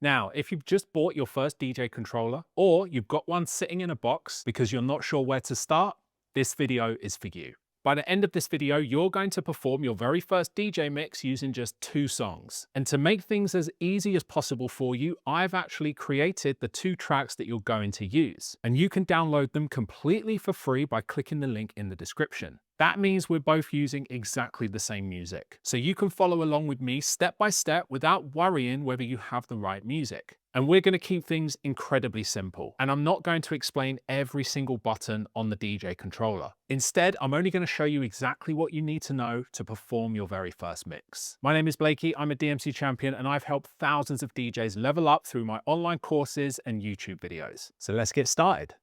Now, if you've just bought your first DJ controller or you've got one sitting in a box because you're not sure where to start, this video is for you. By the end of this video, you're going to perform your very first DJ mix using just 2 songs. And to make things as easy as possible for you, I've actually created the 2 tracks that you're going to use. And you can download them completely for free by clicking the link in the description. That means we're both using exactly the same music. So you can follow along with me step by step without worrying whether you have the right music. And we're going to keep things incredibly simple. And I'm not going to explain every single button on the DJ controller. Instead, I'm only going to show you exactly what you need to know to perform your very first mix. My name is Blakey, I'm a DMC champion, and I've helped thousands of DJs level up through my online courses and YouTube videos. So let's get started.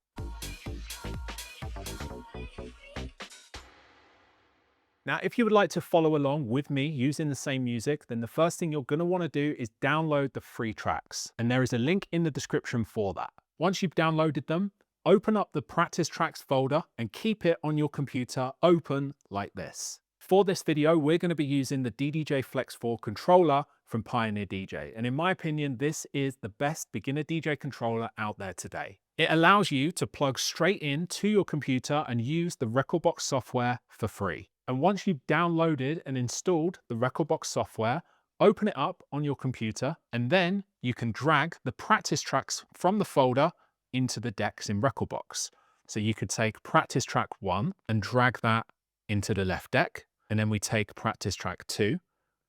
Now, if you would like to follow along with me using the same music, then the first thing you're going to want to do is download the free tracks. And there is a link in the description for that. Once you've downloaded them, open up the practice tracks folder and keep it on your computer open like this. For this video, we're going to be using the DDJ Flex 4 controller from Pioneer DJ. And in my opinion, this is the best beginner DJ controller out there today. It allows you to plug straight in to your computer and use the Rekordbox software for free. And once you've downloaded and installed the Rekordbox software, open it up on your computer, and then you can drag the practice tracks from the folder into the decks in Rekordbox. So you could take practice track 1 and drag that into the left deck, and then we take practice track 2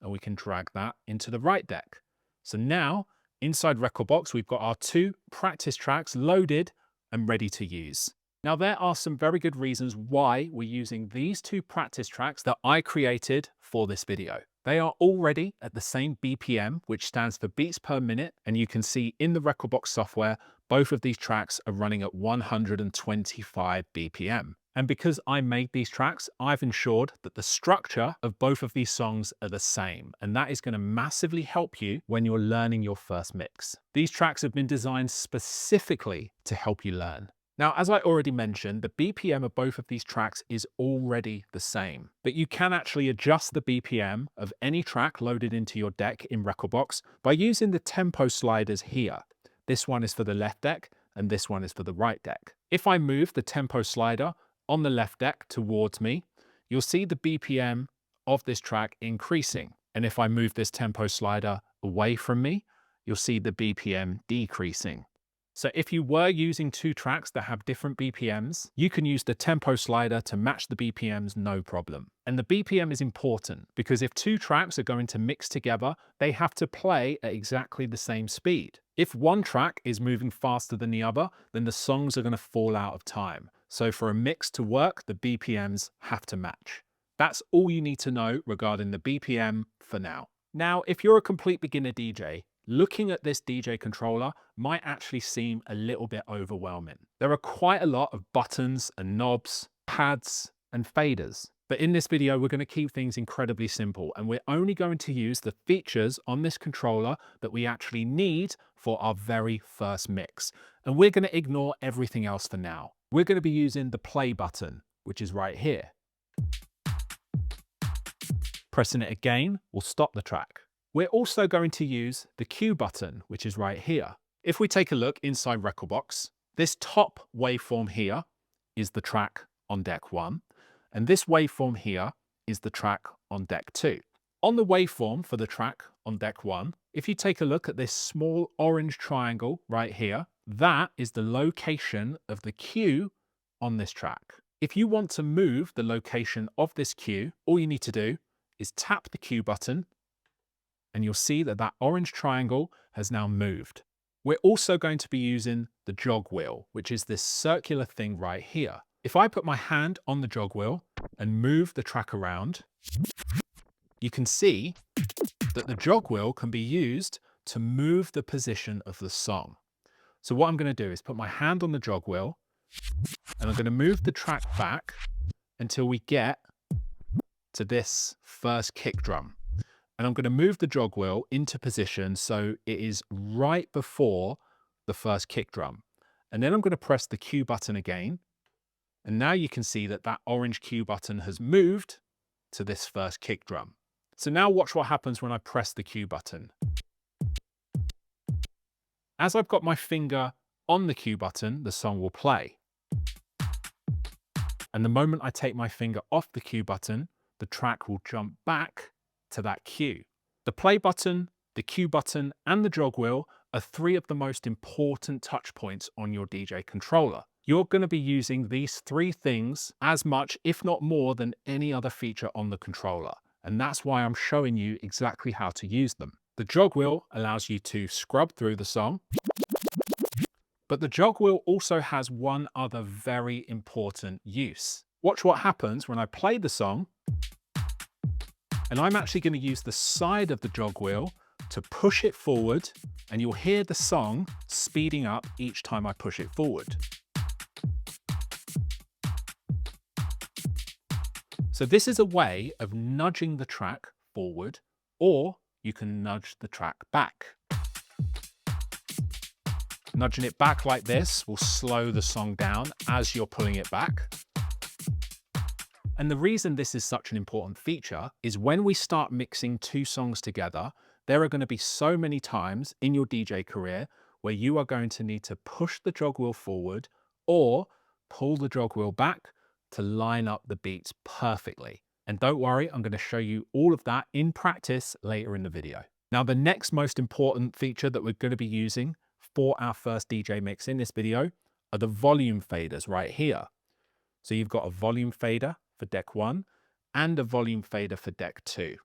and we can drag that into the right deck. So now inside Rekordbox, we've got our 2 practice tracks loaded and ready to use. Now, there are some very good reasons why we're using these 2 practice tracks that I created for this video. They are already at the same BPM, which stands for beats per minute, and you can see in the Rekordbox software, both of these tracks are running at 125 BPM. And because I made these tracks, I've ensured that the structure of both of these songs are the same, and that is going to massively help you when you're learning your first mix. These tracks have been designed specifically to help you learn. Now, as I already mentioned, the BPM of both of these tracks is already the same, but you can actually adjust the BPM of any track loaded into your deck in Rekordbox by using the tempo sliders here. This one is for the left deck and this one is for the right deck. If I move the tempo slider on the left deck towards me, you'll see the BPM of this track increasing. And if I move this tempo slider away from me, you'll see the BPM decreasing. So if you were using 2 tracks that have different BPMs, you can use the tempo slider to match the BPMs no problem. And the BPM is important because if 2 tracks are going to mix together, they have to play at exactly the same speed. If one track is moving faster than the other, then the songs are going to fall out of time. So for a mix to work, the BPMs have to match. That's all you need to know regarding the BPM for now. Now, if you're a complete beginner DJ, looking at this DJ controller might actually seem a little bit overwhelming. There are quite a lot of buttons and knobs, pads and faders. But in this video, we're going to keep things incredibly simple, and we're only going to use the features on this controller that we actually need for our very first mix. And we're going to ignore everything else for now. We're going to be using the play button, which is right here. Pressing it again will stop the track. We're also going to use the cue button, which is right here. If we take a look inside Rekordbox, this top waveform here is the track on deck 1, and this waveform here is the track on deck 2. On the waveform for the track on deck 1, if you take a look at this small orange triangle right here, that is the location of the cue on this track. If you want to move the location of this cue, all you need to do is tap the cue button, and you'll see that that orange triangle has now moved. We're also going to be using the jog wheel, which is this circular thing right here. If I put my hand on the jog wheel and move the track around, you can see that the jog wheel can be used to move the position of the song. So what I'm going to do is put my hand on the jog wheel and I'm going to move the track back until we get to this first kick drum. And I'm going to move the jog wheel into position so it is right before the first kick drum. And then I'm going to press the cue button again. And now you can see that that orange cue button has moved to this first kick drum. So now watch what happens when I press the cue button. As I've got my finger on the cue button, the song will play. And the moment I take my finger off the cue button, the track will jump back to that cue. The play button, the cue button, and the jog wheel are three of the most important touch points on your DJ controller. You're going to be using these three things as much, if not more, than any other feature on the controller. And that's why I'm showing you exactly how to use them. The jog wheel allows you to scrub through the song. But the jog wheel also has one other very important use. Watch what happens when I play the song, and I'm actually going to use the side of the jog wheel to push it forward, and you'll hear the song speeding up each time I push it forward. So this is a way of nudging the track forward, or you can nudge the track back. Nudging it back like this will slow the song down as you're pulling it back. And the reason this is such an important feature is when we start mixing two songs together, there are going to be so many times in your DJ career where you are going to need to push the jog wheel forward or pull the jog wheel back to line up the beats perfectly. And don't worry, I'm going to show you all of that in practice later in the video. Now, the next most important feature that we're going to be using for our first DJ mix in this video are the volume faders right here. So you've got a volume fader for deck 1 and a volume fader for deck 2.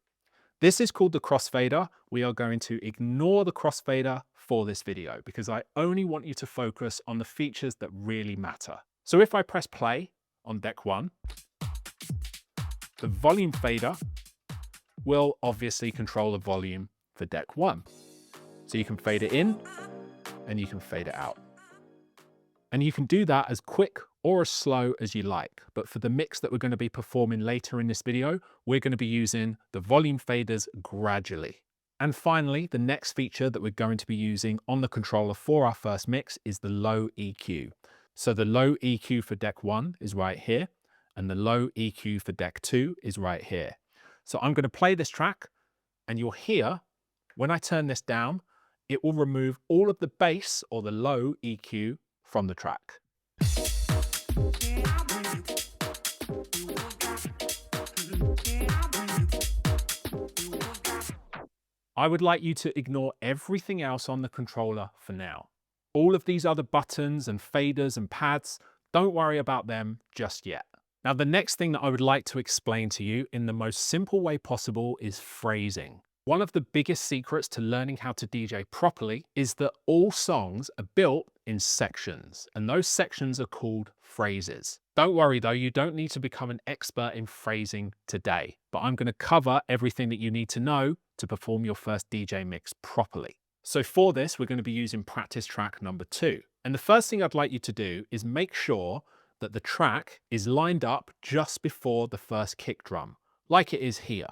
This is called the crossfader. We are going to ignore the crossfader for this video because I only want you to focus on the features that really matter. So if I press play on deck 1, the volume fader will obviously control the volume for deck 1. So you can fade it in and you can fade it out. And you can do that as quick or as slow as you like. But for the mix that we're going to be performing later in this video, we're going to be using the volume faders gradually. And finally, the next feature that we're going to be using on the controller for our first mix is the low EQ. So the low EQ for deck 1 is right here, and the low EQ for deck 2 is right here. So I'm going to play this track, and you'll hear, when I turn this down, it will remove all of the bass or the low EQ from the track. I would like you to ignore everything else on the controller for now. All of these other buttons and faders and pads, don't worry about them just yet. Now, the next thing that I would like to explain to you in the most simple way possible is phrasing. One of the biggest secrets to learning how to DJ properly is that all songs are built in sections, and those sections are called phrases. Don't worry though, you don't need to become an expert in phrasing today, but I'm going to cover everything that you need to know to perform your first DJ mix properly. So for this, we're going to be using practice track number 2. And the first thing I'd like you to do is make sure that the track is lined up just before the first kick drum, like it is here.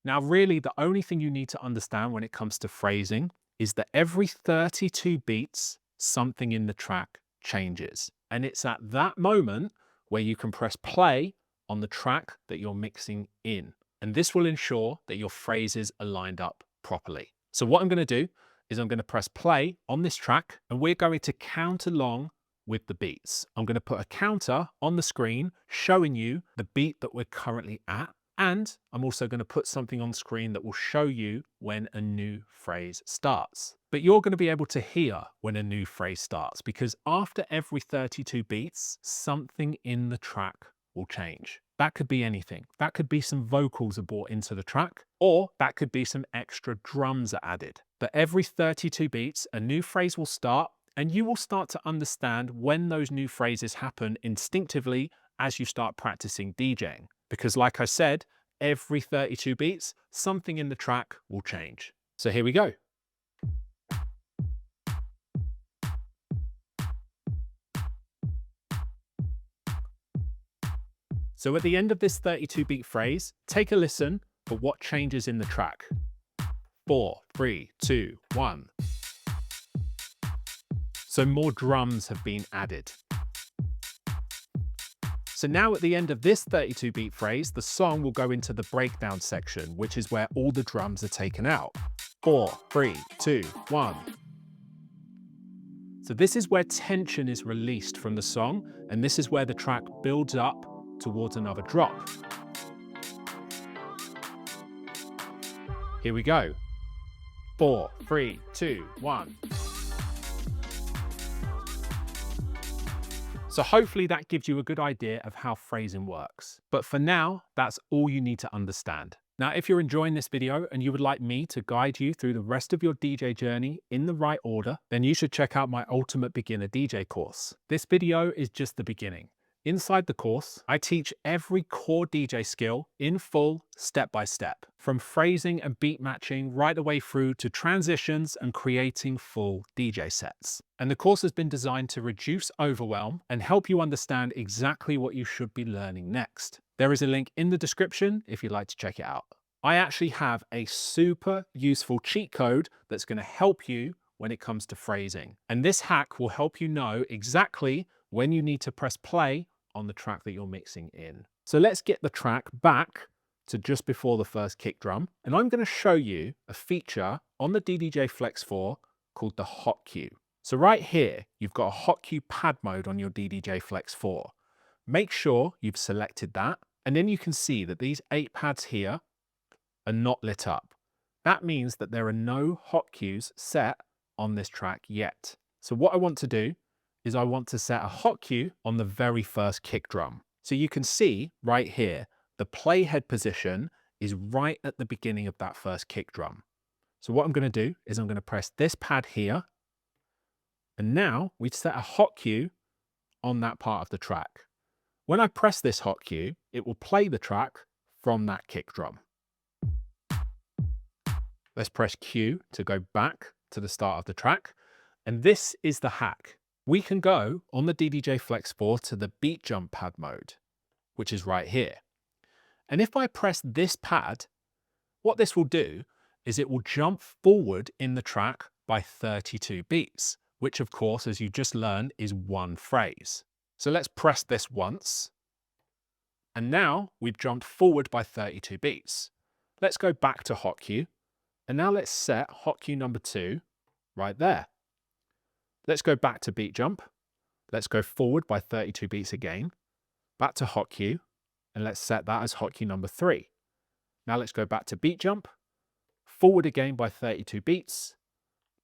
Now, really, the only thing you need to understand when it comes to phrasing is that every 32 beats, something in the track changes. And it's at that moment where you can press play on the track that you're mixing in. And this will ensure that your phrases are lined up properly. So what I'm going to do is I'm going to press play on this track, and we're going to count along with the beats. I'm going to put a counter on the screen showing you the beat that we're currently at. And I'm also going to put something on screen that will show you when a new phrase starts. But you're going to be able to hear when a new phrase starts, because after every 32 beats, something in the track will change. That could be anything. That could be some vocals are brought into the track, or that could be some extra drums are added. But every 32 beats, a new phrase will start, and you will start to understand when those new phrases happen instinctively as you start practicing DJing. Because like I said, every 32 beats, something in the track will change. So here we go. So at the end of this 32 beat phrase, take a listen for what changes in the track. 4, 3, 2, 1. So more drums have been added. So now at the end of this 32 beat phrase, the song will go into the breakdown section, which is where all the drums are taken out. 4, 3, 2, 1. So this is where tension is released from the song, and this is where the track builds up towards another drop. Here we go. 4, 3, 2, 1. So hopefully that gives you a good idea of how phrasing works. But for now, that's all you need to understand. Now, if you're enjoying this video and you would like me to guide you through the rest of your DJ journey in the right order, then you should check out my Ultimate Beginner DJ course. This video is just the beginning. Inside the course, I teach every core DJ skill in full, step by step, from phrasing and beat matching right the way through to transitions and creating full DJ sets. And the course has been designed to reduce overwhelm and help you understand exactly what you should be learning next. There is a link in the description if you'd like to check it out. I actually have a super useful cheat code that's going to help you when it comes to phrasing. And this hack will help you know exactly when you need to press play on the track that you're mixing in. So let's get the track back to just before the first kick drum. And I'm going to show you a feature on the DDJ Flex 4 called the hot cue. So right here, you've got a hot cue pad mode on your DDJ Flex 4. Make sure you've selected that. And then you can see that these 8 pads here are not lit up. That means that there are no hot cues set on this track yet. So what I want to do is I want to set a hot cue on the very first kick drum. So you can see right here, the playhead position is right at the beginning of that first kick drum. So what I'm going to do is I'm going to press this pad here. And now we set a hot cue on that part of the track. When I press this hot cue, it will play the track from that kick drum. Let's press Q to go back to the start of the track. And this is the hack. We can go on the DDJ Flex 4 to the beat jump pad mode, which is right here. And if I press this pad, what this will do is it will jump forward in the track by 32 beats, which of course, as you just learned, is one phrase. So let's press this once. And now we've jumped forward by 32 beats. Let's go back to hot cue. And now let's set hot cue number 2 right there. Let's go back to beat jump. Let's go forward by 32 beats again. Back to hot cue. And let's set that as hot cue number 3. Now let's go back to beat jump. Forward again by 32 beats.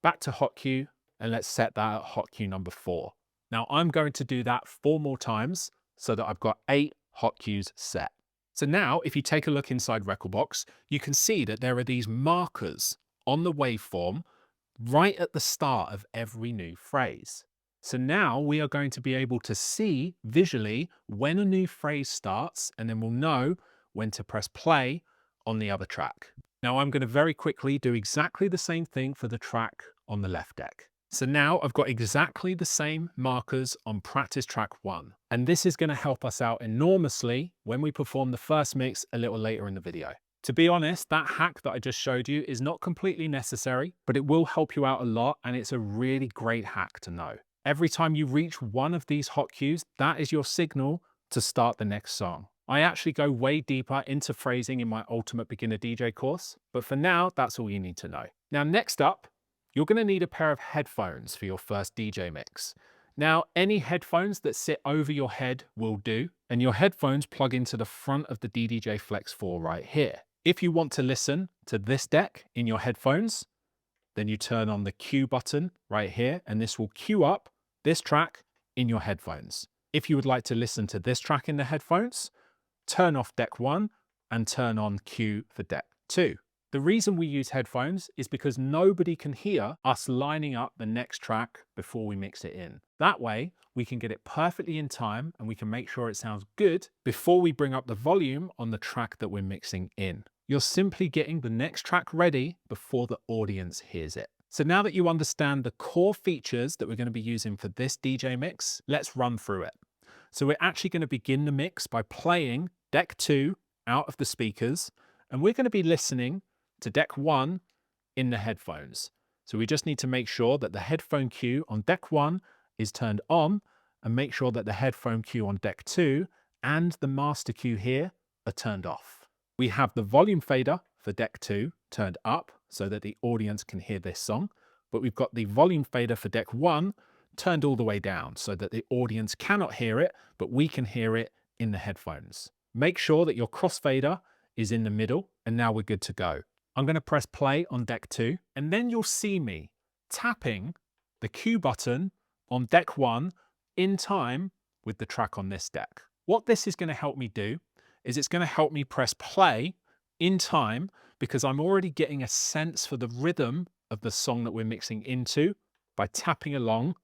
Back to hot cue. And let's set that at hot cue number 4. Now I'm going to do that 4 more times so that I've got 8 hot cues set. So now if you take a look inside Recordbox, you can see that there are these markers on the waveform right at the start of every new phrase. So now we are going to be able to see visually when a new phrase starts, and then we'll know when to press play on the other track. Now I'm going to very quickly do exactly the same thing for the track on the left deck. So now I've got exactly the same markers on practice track 1. And this is going to help us out enormously when we perform the first mix a little later in the video. To be honest, that hack that I just showed you is not completely necessary, but it will help you out a lot, and it's a really great hack to know. Every time you reach one of these hot cues, that is your signal to start the next song. I actually go way deeper into phrasing in my Ultimate Beginner DJ course, but for now, that's all you need to know. Now, next up, you're going to need a pair of headphones for your first DJ mix. Now, any headphones that sit over your head will do, and your headphones plug into the front of the DDJ Flex 4 right here. If you want to listen to this deck in your headphones, then you turn on the cue button right here, and this will cue up this track in your headphones. If you would like to listen to this track in the headphones, turn off deck 1 and turn on cue for deck 2. The reason we use headphones is because nobody can hear us lining up the next track before we mix it in. That way, we can get it perfectly in time and we can make sure it sounds good before we bring up the volume on the track that we're mixing in. You're simply getting the next track ready before the audience hears it. So now that you understand the core features that we're going to be using for this DJ mix, let's run through it. So we're actually going to begin the mix by playing deck 2 out of the speakers, and we're going to be listening to deck 1 in the headphones. So we just need to make sure that the headphone cue on deck 1 is turned on, and make sure that the headphone cue on deck 2 and the master cue here are turned off. We have the volume fader for deck 2 turned up so that the audience can hear this song, but we've got the volume fader for deck 1 turned all the way down so that the audience cannot hear it, but we can hear it in the headphones. Make sure that your crossfader is in the middle, and now we're good to go. I'm going to press play on deck 2, and then you'll see me tapping the Q button on deck 1 in time with the track on this deck. What this is going to help me do is it's going to help me press play in time because I'm already getting a sense for the rhythm of the song that we're mixing into by tapping along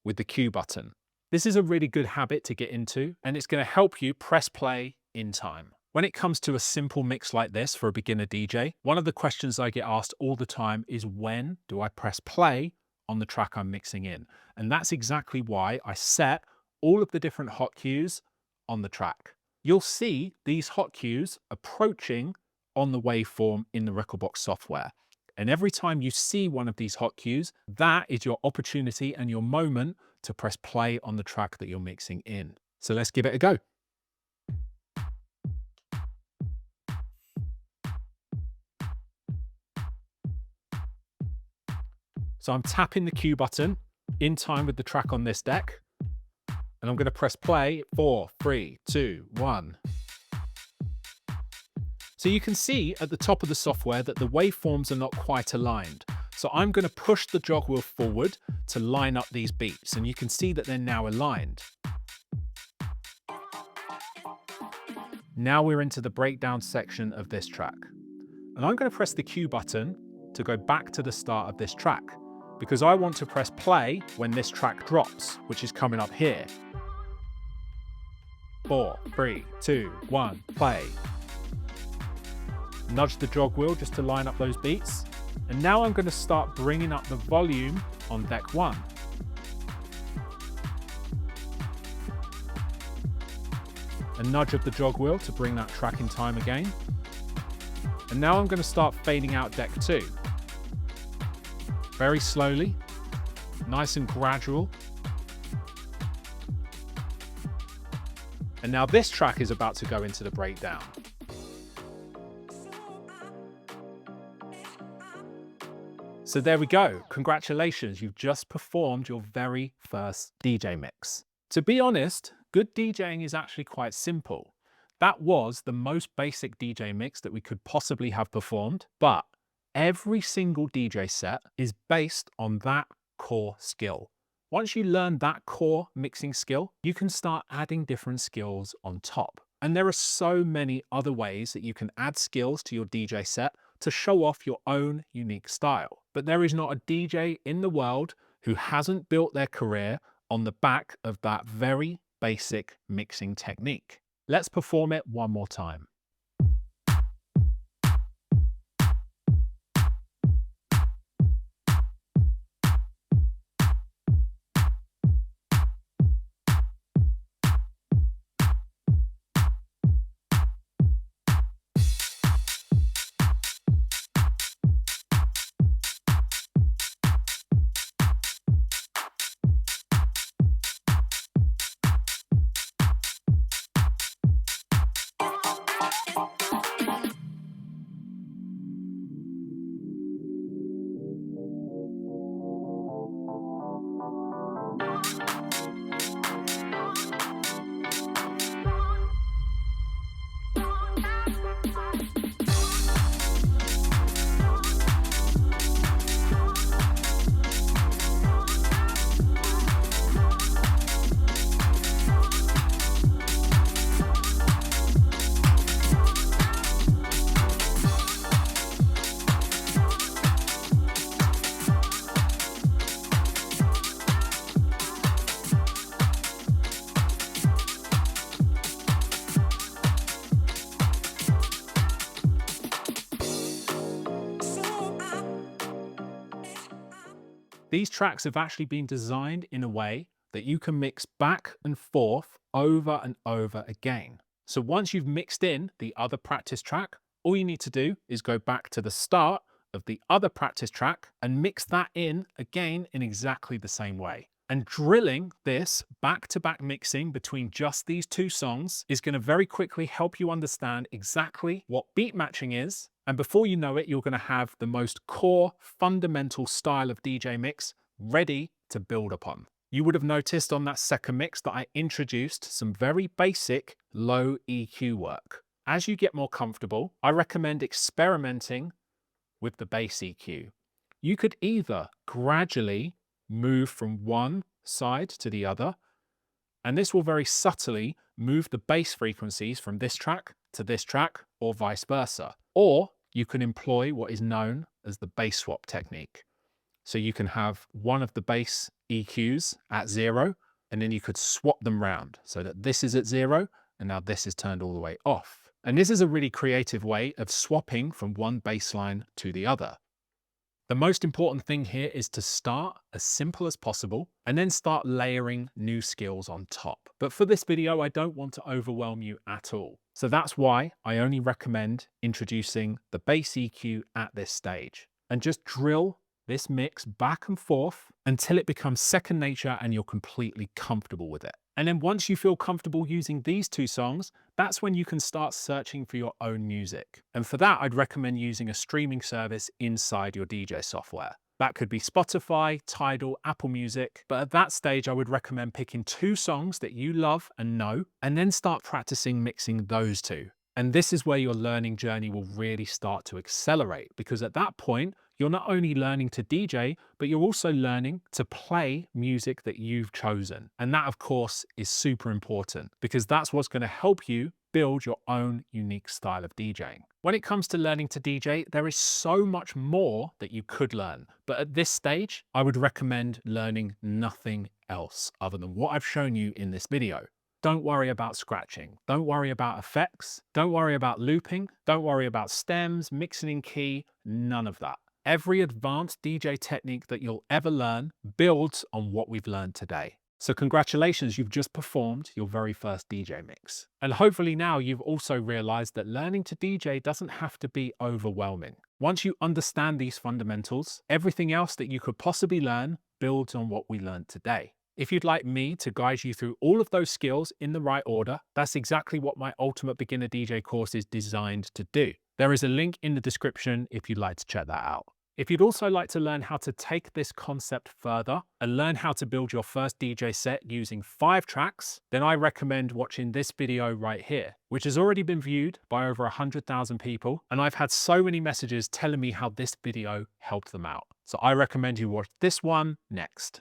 with the Q button. This is a really good habit to get into, and it's going to help you press play in time. When it comes to a simple mix like this for a beginner DJ, one of the questions I get asked all the time is, when do I press play on the track I'm mixing in? And that's exactly why I set all of the different hot cues on the track. You'll see these hot cues approaching on the waveform in the Rekordbox software. And every time you see one of these hot cues, that is your opportunity and your moment to press play on the track that you're mixing in. So let's give it a go. So I'm tapping the Q button in time with the track on this deck. And I'm going to press play. 4, 3, 2, 1. So you can see at the top of the software that the waveforms are not quite aligned. So I'm going to push the jog wheel forward to line up these beats, and you can see that they're now aligned. Now we're into the breakdown section of this track. And I'm going to press the Q button to go back to the start of this track, because I want to press play when this track drops, which is coming up here. 4, 3, 2, 1, play. Nudge the jog wheel just to line up those beats. And now I'm going to start bringing up the volume on deck 1. A nudge of the jog wheel to bring that track in time again. And now I'm going to start fading out deck 2. Very slowly, nice and gradual. And now this track is about to go into the breakdown. So there we go. Congratulations, you've just performed your very first DJ mix. To be honest, good DJing is actually quite simple. That was the most basic DJ mix that we could possibly have performed, but every single DJ set is based on that core skill. Once you learn that core mixing skill, you can start adding different skills on top. And there are so many other ways that you can add skills to your DJ set to show off your own unique style. But there is not a DJ in the world who hasn't built their career on the back of that very basic mixing technique. Let's perform it one more time. These tracks have actually been designed in a way that you can mix back and forth over and over again. So once you've mixed in the other practice track, all you need to do is go back to the start of the other practice track and mix that in again in exactly the same way. And drilling this back-to-back mixing between just these two songs is going to very quickly help you understand exactly what beat matching is. And before you know it, you're going to have the most core, fundamental style of DJ mix ready to build upon. you would have noticed on that second mix that I introduced some very basic low EQ work. As you get more comfortable, I recommend experimenting with the bass EQ. You could either gradually move from one side to the other, and this will very subtly move the bass frequencies from this track to this track, or vice versa. Or you can employ what is known as the bass swap technique. So you can have one of the bass EQs at 0, and then you could swap them round so that this is at 0, and now this is turned all the way off. And this is a really creative way of swapping from one bass line to the other. The most important thing here is to start as simple as possible and then start layering new skills on top. But for this video, I don't want to overwhelm you at all. So that's why I only recommend introducing the bass EQ at this stage and just drill this mix back and forth until it becomes second nature and you're completely comfortable with it. And then once you feel comfortable using these two songs, that's when you can start searching for your own music. And for that, I'd recommend using a streaming service inside your DJ software. That could be Spotify, Tidal, Apple Music. But at that stage, I would recommend picking 2 songs that you love and know, and then start practicing mixing those two. And this is where your learning journey will really start to accelerate, because at that point, you're not only learning to DJ, but you're also learning to play music that you've chosen. And that, of course, is super important because that's what's going to help you build your own unique style of DJing. When it comes to learning to DJ, there is so much more that you could learn. But at this stage, I would recommend learning nothing else other than what I've shown you in this video. Don't worry about scratching. Don't worry about effects. Don't worry about looping. Don't worry about stems, mixing in key, none of that. Every advanced DJ technique that you'll ever learn builds on what we've learned today. So congratulations, you've just performed your very first DJ mix. And hopefully now you've also realized that learning to DJ doesn't have to be overwhelming. Once you understand these fundamentals, everything else that you could possibly learn builds on what we learned today. If you'd like me to guide you through all of those skills in the right order, that's exactly what my Ultimate Beginner DJ course is designed to do. There is a link in the description if you'd like to check that out. If you'd also like to learn how to take this concept further and learn how to build your first DJ set using 5 tracks, then I recommend watching this video right here, which has already been viewed by over 100,000 people, and I've had so many messages telling me how this video helped them out. So I recommend you watch this one next.